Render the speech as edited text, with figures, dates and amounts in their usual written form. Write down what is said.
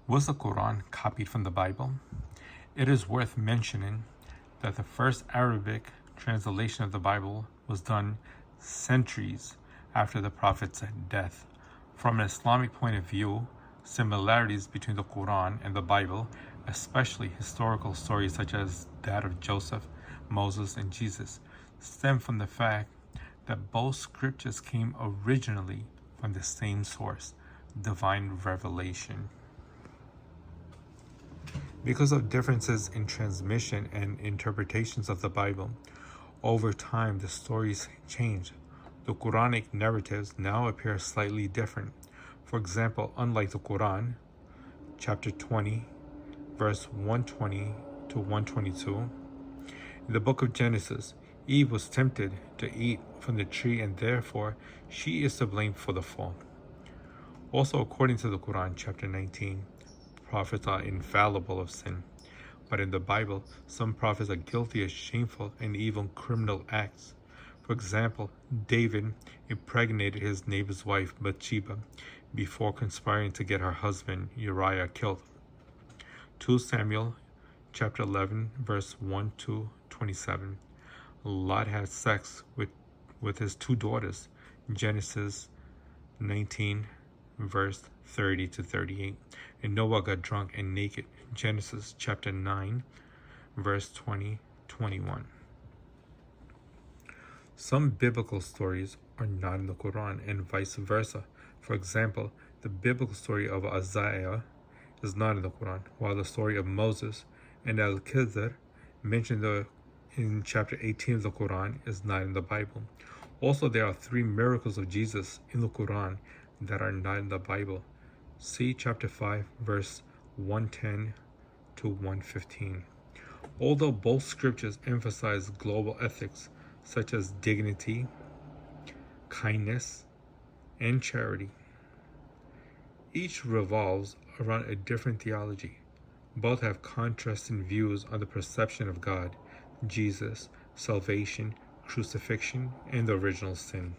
Was the Qur'an copied from the Bible? It is worth mentioning that the first Arabic translation of the Bible was done centuries after the Prophet's death. From an Islamic point of view, similarities between the Qur'an and the Bible, especially historical stories such as that of Joseph, Moses, and Jesus, stem from the fact that both scriptures came originally from the same source, divine revelation. Because of differences in transmission and interpretations of the Bible, over time the stories changed. The Quranic narratives now appear slightly different. For example, unlike the Quran, chapter 20, verse 120 to 122, in the book of Genesis, Eve was tempted to eat from the tree, and therefore she is to blame for the fall. Also, according to the Quran, chapter 19, prophets are infallible of sin. But in the Bible, some prophets are guilty of shameful and even criminal acts. For example, David impregnated his neighbor's wife, Bathsheba, before conspiring to get her husband, Uriah, killed. 2 Samuel chapter 11, verse 1 to 27. Lot had sex with his two daughters, Genesis 19, verse 30 to 38. And Noah got drunk and naked, Genesis chapter 9, verse 20-21. Some biblical stories are not in the Quran and vice versa. For example, the biblical story of Isaiah is not in the Quran, while the story of Moses and Al-Khidr mentioned in chapter 18 of the Quran is not in the Bible. Also, there are 3 miracles of Jesus in the Quran that are not in the Bible. See chapter 5, verse 110 to 115. Although both scriptures emphasize global ethics such as dignity, kindness, and charity, each revolves around a different theology. Both have contrasting views on the perception of God, Jesus, salvation, crucifixion, and the original sin.